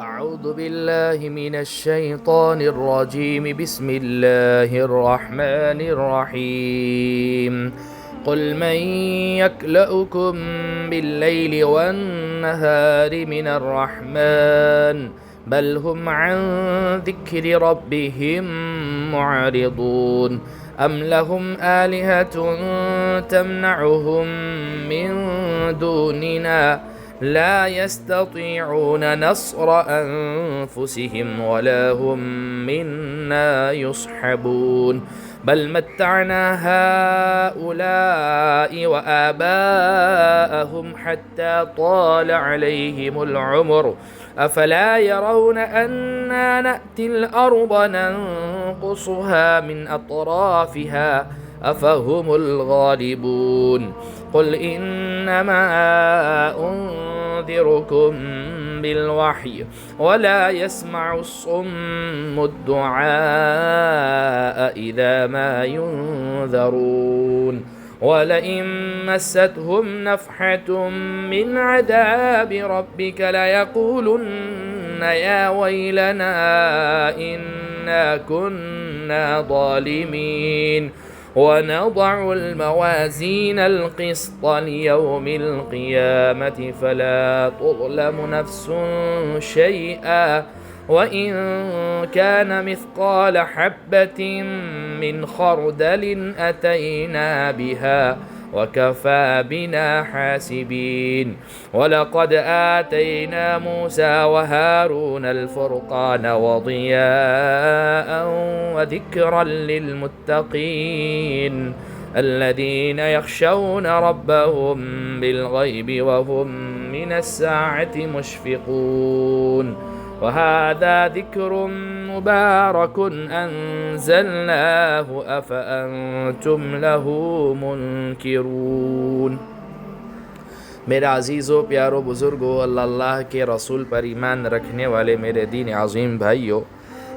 أعوذ بالله من الشيطان الرجيم بسم الله الرحمن الرحيم قل من يكلؤكم بالليل والنهار من الرحمن بل هم عن ذكر ربهم معرضون أم لهم آلهة تمنعهم من دوننا لا يستطيعون نصر أنفسهم ولا هم منا يصحبون بل متعنا هؤلاء وآباءهم حتى طال عليهم العمر أفلا يرون أنا نأتي الأرض ننقصها من أطرافها أفهم الغالبون قل إنما أنذركم بالوحي ولا يسمع الصم الدعاء إذا ما ينذرون ولئن مستهم نفحة من عذاب ربك ليقولن يا ويلنا إنا كنا ظالمين ونضع الموازين القسط ليوم القيامة فلا تظلم نفس شيئا وإن كان مثقال حبة من خردل أتينا بها وكفى بنا حاسبين ولقد آتينا موسى وهارون الفرقان وضياء وذكرا للمتقين الذين يخشون ربهم بالغيب وهم من الساعة مشفقون وهذا ذكر مبارك أنزلناه أفأنتم له منكرون۔ میرے عزیزو پیارو بزرگو، اللہ کے رسول پر ایمان رکھنے والے میرے دین عظیم بھائیو،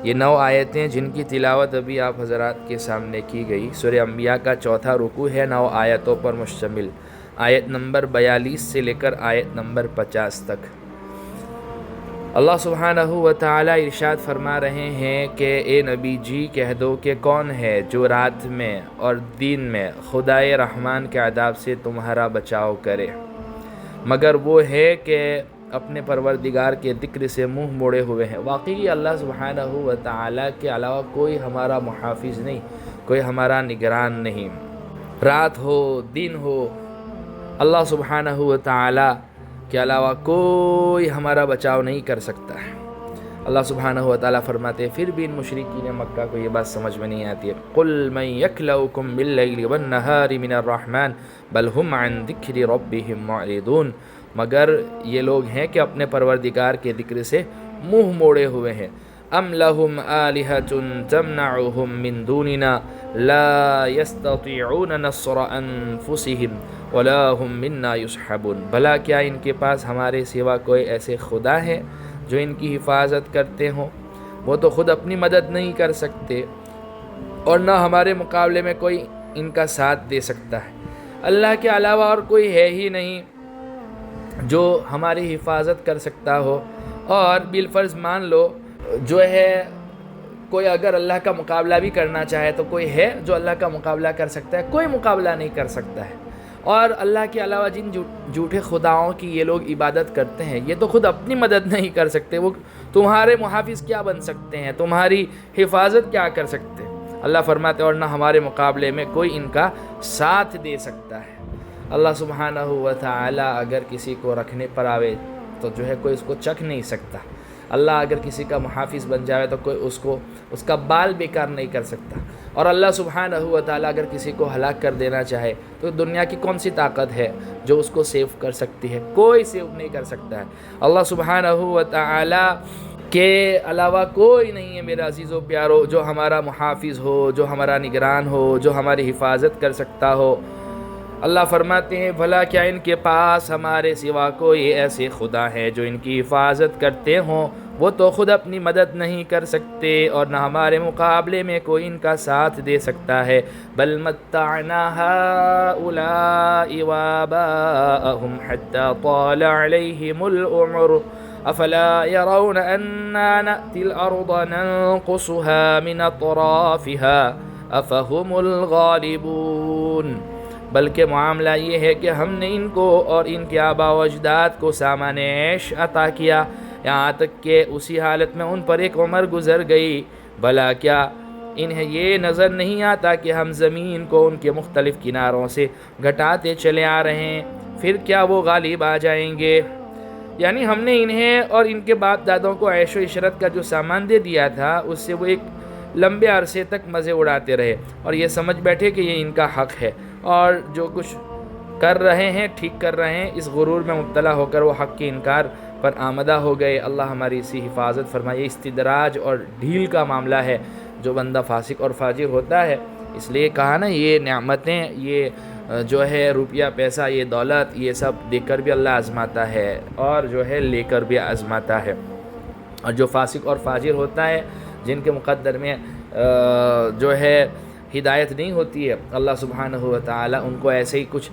یہ 9 آیتیں جن کی تلاوت ابھی آپ حضرات کے سامنے کی گئی، سورہ انبیاء کا 4تھا رکوع ہے، 9 آیتوں پر مشتمل، آیت نمبر 42 سے لے کر آیت نمبر 50 تک۔ اللہ سبحانہ و تعالی ارشاد فرما رہے ہیں کہ اے نبی جی کہہ دو کہ کون ہے جو رات میں اور دن میں خدائے رحمان کے عذاب سے تمہارا بچاؤ کرے، مگر وہ ہے کہ اپنے پروردگار کے ذکر سے منہ موڑے ہوئے ہیں۔ واقعی اللہ سبحانہ و تعالی کے علاوہ کوئی ہمارا محافظ نہیں، کوئی ہمارا نگران نہیں، رات ہو دن ہو، اللہ سبحانہ و تعالی کے علاوہ کوئی ہمارا بچاؤ نہیں کر سکتا ہے۔ اللہ سبحانہ و تعالیٰ فرماتے ہیں پھر بھی ان مشرکین مکہ کو یہ بات سمجھ میں نہیں آتی ہے۔ قل من یکلؤکم باللیل والنہار من الرحمن بل هم عن ذکر ربهم معرضون، مگر یہ لوگ ہیں کہ اپنے پروردگار کے ذکر سے منہ موڑے ہوئے ہیں۔ ام لهم آلہۃ تمنعهم من دوننا لا يستطيعون نصر انفسهم ولا هم منا يصحبون، بھلا کیا ان کے پاس ہمارے سوا کوئی ایسے خدا ہے جو ان کی حفاظت کرتے ہوں؟ وہ تو خود اپنی مدد نہیں کر سکتے اور نہ ہمارے مقابلے میں کوئی ان کا ساتھ دے سکتا ہے۔ اللہ کے علاوہ اور کوئی ہے ہی نہیں جو ہماری حفاظت کر سکتا ہو، اور بالفرض مان لو جو ہے کوئی اگر اللہ کا مقابلہ بھی کرنا چاہے تو کوئی ہے جو اللہ کا مقابلہ کر سکتا ہے؟ کوئی مقابلہ نہیں کر سکتا ہے۔ اور اللہ کے علاوہ جن جھوٹے خداؤں کی یہ لوگ عبادت کرتے ہیں، یہ تو خود اپنی مدد نہیں کر سکتے، وہ تمہارے محافظ کیا بن سکتے ہیں، تمہاری حفاظت کیا کر سکتے ہیں؟ اللہ فرماتے ہیں اور نہ ہمارے مقابلے میں کوئی ان کا ساتھ دے سکتا ہے۔ اللہ سبحانہ و تعالی اگر کسی کو رکھنے پر آوے تو جو ہے کوئی اس کو چکھ نہیں سکتا۔ اللہ اگر کسی کا محافظ بن جائے تو کوئی اس کا بال بیکار نہیں کر سکتا، اور اللہ سبحانہ و تعالی اگر کسی کو ہلاک کر دینا چاہے تو دنیا کی کون سی طاقت ہے جو اس کو سیو کر سکتی ہے؟ کوئی سیو نہیں کر سکتا ہے۔ اللہ سبحانہ و تعالی کے علاوہ کوئی نہیں ہے میرے عزیزو پیارو جو ہمارا محافظ ہو، جو ہمارا نگران ہو، جو ہماری حفاظت کر سکتا ہو۔ اللہ فرماتے ہیں بھلا کیا ان کے پاس ہمارے سوا کوئی ایسے خدا ہے جو ان کی حفاظت کرتے ہوں؟ وہ تو خود اپنی مدد نہیں کر سکتے اور نہ ہمارے مقابلے میں کوئی ان کا ساتھ دے سکتا ہے۔ بل متعنا هؤلاء وآباءهم حتى طال عليهم العمر افلا يرون انا نأتي الارض ننقصها من اطرافها افهم الغالبون، بلکہ معاملہ یہ ہے کہ ہم نے ان کو اور ان کے آباء و اجداد کو سامان عیش عطا کیا، یہاں تک کہ اسی حالت میں ان پر ایک عمر گزر گئی، بھلا کیا انہیں یہ نظر نہیں آتا کہ ہم زمین کو ان کے مختلف کناروں سے گھٹاتے چلے آ رہے ہیں، پھر کیا وہ غالب آ جائیں گے؟ یعنی ہم نے انہیں اور ان کے باپ دادوں کو عیش و عشرت کا جو سامان دے دیا تھا اس سے وہ ایک لمبے عرصے تک مزے اڑاتے رہے اور یہ سمجھ بیٹھے کہ یہ ان کا حق ہے، اور جو کچھ کر رہے ہیں ٹھیک کر رہے ہیں، اس غرور میں مبتلا ہو کر وہ حق کے انکار پر آمدہ ہو گئے۔ اللہ ہماری اسی حفاظت فرمائے۔ استدراج اور ڈھیل کا معاملہ ہے جو بندہ فاسق اور فاجر ہوتا ہے، اس لیے کہا نا یہ نعمتیں، یہ جو ہے روپیہ پیسہ، یہ دولت، یہ سب دے کر بھی اللہ آزماتا ہے اور جو ہے لے کر بھی آزماتا ہے۔ اور جو فاسق اور فاجر ہوتا ہے، جن کے مقدر میں جو ہے ہدایت نہیں ہوتی ہے، اللہ سبحانہ و تعالی ان کو ایسے ہی کچھ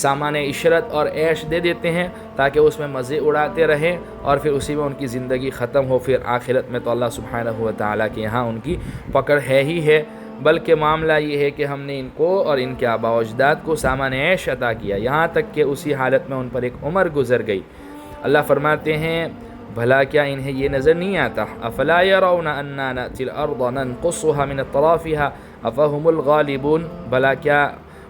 سامان عشرت اور عیش دے دیتے ہیں تاکہ اس میں مزے اڑاتے رہیں اور پھر اسی میں ان کی زندگی ختم ہو، پھر آخرت میں تو اللہ سبحانہ و تعالی کے یہاں ان کی پکڑ ہے ہی ہے۔ بلکہ معاملہ یہ ہے کہ ہم نے ان کو اور ان کے آباء و اجداد کو سامان عیش عطا کیا، یہاں تک کہ اسی حالت میں ان پر ایک عمر گزر گئی۔ اللہ فرماتے ہیں بھلا کیا انہیں یہ نظر نہیں آتا؟ افلا يرون انا نأتي الارض ننقصها من اطرافها افهم الغالبون، بھلا کیا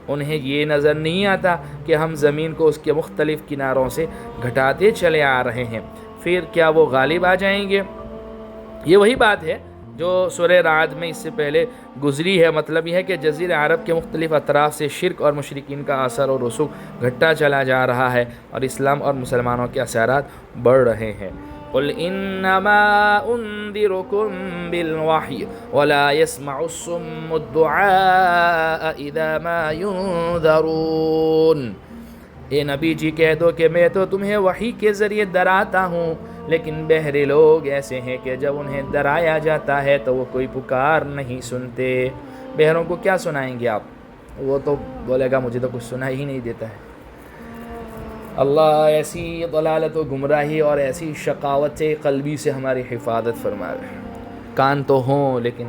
انہیں یہ نظر نہیں آتا کہ ہم زمین کو اس کے مختلف کناروں سے گھٹاتے چلے آ رہے ہیں، پھر کیا وہ غالب آ جائیں گے؟ یہ وہی بات ہے جو سورہ رعد میں اس سے پہلے گزری ہے۔ مطلب یہ ہے کہ جزیرہ عرب کے مختلف اطراف سے شرک اور مشرکین کا اثر اور رسوخ گھٹتا چلا جا رہا ہے اور اسلام اور مسلمانوں کے اثرات بڑھ رہے ہیں۔ قل انما انذركم بالوحی ولا يسمع الصم الدعاء اذا ما ينذرون، اے نبی جی کہہ دو کہ میں تو تمہیں وحی کے ذریعے ڈراتا ہوں، لیکن بہرے لوگ ایسے ہیں کہ جب انہیں ڈرایا جاتا ہے تو وہ کوئی پکار نہیں سنتے۔ بہروں کو کیا سنائیں گے آپ؟ وہ تو بولے گا مجھے تو کچھ سنائی ہی نہیں دیتا ہے۔ اللہ ایسی ضلالت و گمراہی اور ایسی شقاوت قلبی سے ہماری حفاظت فرما رہے ہیں۔ کان تو ہوں لیکن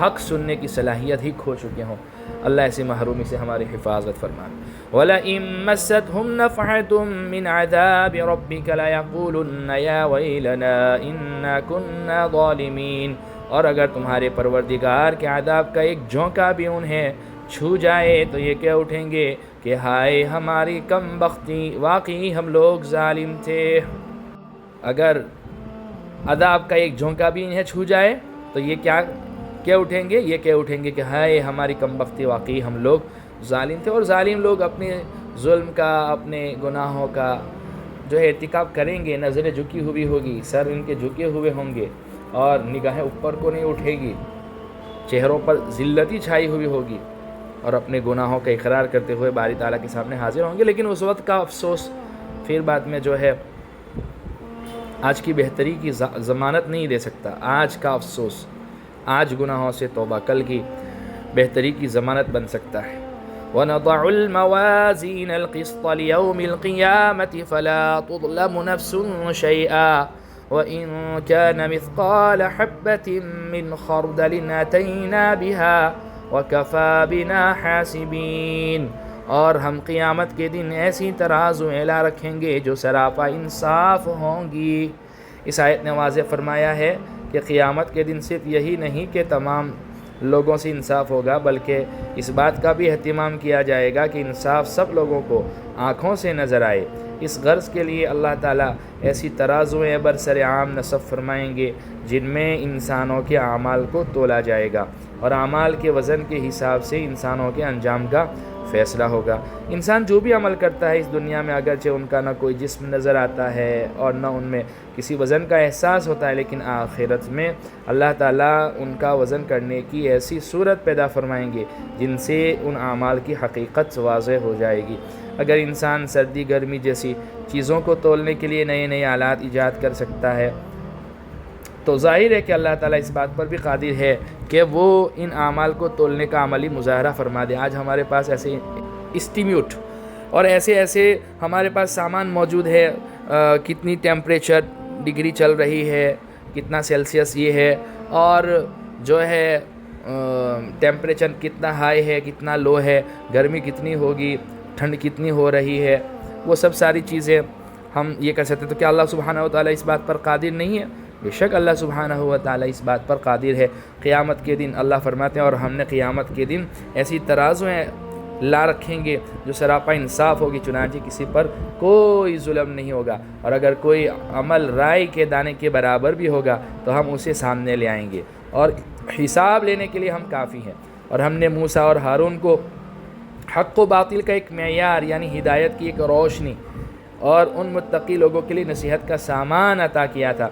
حق سننے کی صلاحیت ہی کھو چکے ہوں، اللہ ایسی محرومی سے ہماری حفاظت فرما۔ وَلَئِن مَّسَّتْهُمْ نَفْحَةٌ مِّنْ عَذَابِ رَبِّكَ لَيَقُولُنَّ يَا وَيْلَنَا إِنَّا كُنَّا ظَالِمِينَ، اور اگر تمہارے پروردگار کے عذاب کا ایک جھونکا بھی انہیں چھو جائے تو یہ کہہ اٹھیں گے کہ ہائے ہماری کم بختی، واقعی ہم لوگ ظالم تھے۔ اگر عذاب کا ایک جھونکا بھی انہیں چھو جائے تو یہ کیا اٹھیں گے؟ یہ کہہ اٹھیں گے کہ ہائے ہماری کم بختی، واقعی ہم لوگ ظالم تھے۔ اور ظالم لوگ اپنے ظلم کا، اپنے گناہوں کا جو ہے ارتکاب کریں گے، نظریں جھکی ہوئی ہوگی، سر ان کے جھکے ہوئے ہوں گے اور نگاہیں اوپر کو نہیں اٹھے گی، چہروں پر ذلتی چھائی ہوئی ہوگی اور اپنے گناہوں کا اقرار کرتے ہوئے باری تعالیٰ کے سامنے حاضر ہوں گے۔ لیکن اس وقت کا افسوس پھر بعد میں جو ہے آج کی بہتری کی ضمانت نہیں دے سکتا۔ آج کا افسوس، آج گناہوں سے توبہ کل کی بہتری کی ضمانت بن سکتا ہے۔ وَنَضَعُ الْمَوَازِينَ الْقِسْطَ لِيَوْمِ الْقِيَامَةِ فَلَا تُظْلَمُ نَفْسٌ شَيْئًا وَإِن كَانَ مِثْقَالَ حَبَّةٍ مِّنْ خَرْدَلٍ أَتَيْنَا بِهَا وَكَفَى بِنَا حَاسِبِينَ، اور ہم قیامت کے دن ایسی ترازویں لا رکھیں گے جو سراپا انصاف ہوں گی۔ اس آیت نے واضح فرمایا ہے کہ قیامت کے دن صرف یہی نہیں کہ تمام لوگوں سے انصاف ہوگا، بلکہ اس بات کا بھی اہتمام کیا جائے گا کہ انصاف سب لوگوں کو آنکھوں سے نظر آئے۔ اس غرض کے لیے اللہ تعالیٰ ایسی ترازویں برسر عام نصب فرمائیں گے جن میں انسانوں کے اعمال کو تولا جائے گا اور اعمال کے وزن کے حساب سے انسانوں کے انجام کا فیصلہ ہوگا۔ انسان جو بھی عمل کرتا ہے اس دنیا میں، اگرچہ ان کا نہ کوئی جسم نظر آتا ہے اور نہ ان میں کسی وزن کا احساس ہوتا ہے، لیکن آخرت میں اللہ تعالیٰ ان کا وزن کرنے کی ایسی صورت پیدا فرمائیں گے جن سے ان اعمال کی حقیقت واضح ہو جائے گی۔ اگر انسان سردی گرمی جیسی چیزوں کو تولنے کے لیے نئے نئے آلات ایجاد کر سکتا ہے تو ظاہر ہے کہ اللہ تعالیٰ اس بات پر بھی قادر ہے کہ وہ ان اعمال کو تولنے کا عملی مظاہرہ فرما دے۔ آج ہمارے پاس ایسے اسٹیمیوٹ اور ایسے ہمارے پاس سامان موجود ہے، کتنی ٹیمپریچر ڈگری چل رہی ہے، کتنا سیلسیس یہ ہے، اور جو ہے ٹیمپریچر کتنا ہائی ہے، کتنا لو ہے، گرمی کتنی ہوگی، ٹھنڈ کتنی ہو رہی ہے، وہ سب ساری چیزیں ہم یہ کر سکتے ہیں۔ تو کیا اللہ سبحانہ و تعالیٰ اس بات پر قادر نہیں ہے؟ بے شک اللہ سبحانہ و تعالیٰ اس بات پر قادر ہے۔ قیامت کے دن اللہ فرماتے ہیں اور ہم نے قیامت کے دن ایسی ترازویں لا رکھیں گے جو سراپا انصاف ہوگی، چنانچہ کسی پر کوئی ظلم نہیں ہوگا، اور اگر کوئی عمل رائی کے دانے کے برابر بھی ہوگا تو ہم اسے سامنے لے آئیں گے، اور حساب لینے کے لیے ہم کافی ہیں۔ اور ہم نے موسیٰ اور ہارون کو حق و باطل کا ایک معیار یعنی ہدایت کی ایک روشنی اور ان متقی لوگوں کے لیے نصیحت کا سامان عطا کیا تھا۔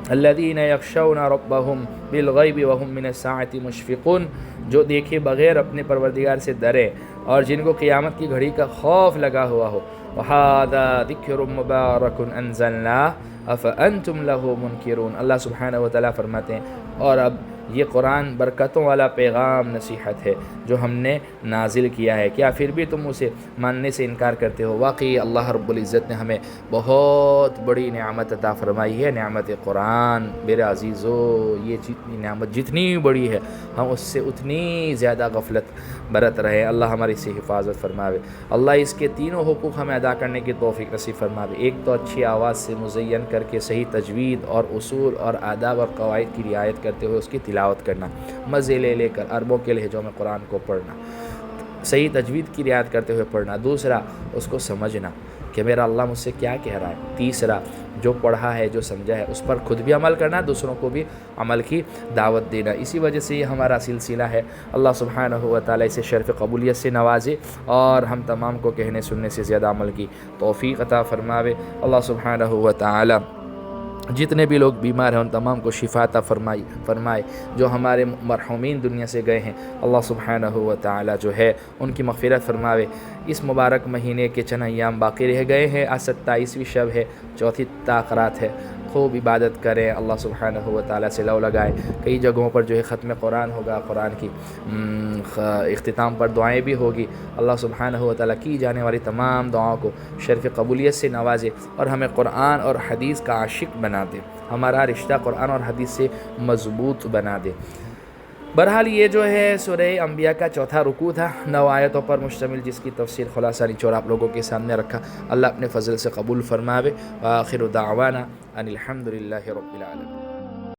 الذین یخشون ربهم بالغیب وهم من الساعة مشفقون، جو دیکھے بغیر اپنے پروردگار سے ڈرے اور جن کو قیامت کی گھڑی کا خوف لگا ہوا ہو۔ وَهَذَا ذِكْرٌ مُبَارَكٌ أَنزَلْنَاهُ أَفَأَنْتُمْ لَهُ مُنْكِرُونَ۔ اللہ سبحانہ وتعالیٰ فرماتے ہیں اور اب یہ قرآن برکتوں والا پیغام نصیحت ہے جو ہم نے نازل کیا ہے، کیا پھر بھی تم اسے ماننے سے انکار کرتے ہو؟ واقعی اللہ رب العزت نے ہمیں بہت بڑی نعمت عطا فرمائی ہے، نعمت قرآن۔ میرے عزیزو، یہ نعمت جتنی بڑی ہے ہم اس سے اتنی زیادہ غفلت برت رہے۔ اللہ ہماری اس سے حفاظت فرماوے۔ اللہ اس کے تینوں حقوق ہمیں ادا کرنے کی توفیق نصیب فرماوے۔ ایک تو اچھی آواز سے مزین کر کے صحیح تجوید اور اصول اور آداب اور قواعد کی رعایت کرتے ہوئے اس کی تلاوت کرنا، مزے لے کر عربوں کے لہجوں میں قرآن کو پڑھنا، صحیح تجوید کی رعایت کرتے ہوئے پڑھنا۔ دوسرا، اس کو سمجھنا کہ میرا اللہ مجھ سے کیا کہہ رہا ہے۔ تیسرا، جو پڑھا ہے، جو سمجھا ہے، اس پر خود بھی عمل کرنا، دوسروں کو بھی عمل کی دعوت دینا۔ اسی وجہ سے یہ ہمارا سلسلہ ہے۔ اللہ سبحانہ و تعالیٰ اسے شرف قبولیت سے نوازے اور ہم تمام کو کہنے سننے سے زیادہ عمل کی توفیق عطا فرماوے۔ اللہ سبحانہ و تعالیٰ جتنے بھی لوگ بیمار ہیں ان تمام کو شفا عطا فرمائے۔ جو ہمارے مرحومین دنیا سے گئے ہیں اللہ سبحانہ و تعالیٰ جو ہے ان کی مغفرت فرماوے۔ اس مبارک مہینے کے چند ایام باقی رہ گئے ہیں، آج 27ویں شب ہے، چوتھی تاخرات ہے۔ خوب عبادت کریں، اللہ سبحانہ و تعالیٰ سے لو لگائیں۔ کئی جگہوں پر جو ہے ختم قرآن ہوگا، قرآن کی اختتام پر دعائیں بھی ہوگی۔ اللہ سبحانہ و تعالیٰ کی جانے والی تمام دعاؤں کو شرف قبولیت سے نوازے اور ہمیں قرآن اور حدیث کا عاشق بنا دے، ہمارا رشتہ قرآن اور حدیث سے مضبوط بنا دے۔ بہرحال یہ جو ہے سورہ انبیاء کا چوتھا رکوع تھا، 9 آیتوں پر مشتمل، جس کی تفسیر خلاصہ نچوڑ آپ لوگوں کے سامنے رکھا۔ اللہ اپنے فضل سے قبول فرماوے۔ وآخر دعوانا ان الحمد للہ رب العالمین۔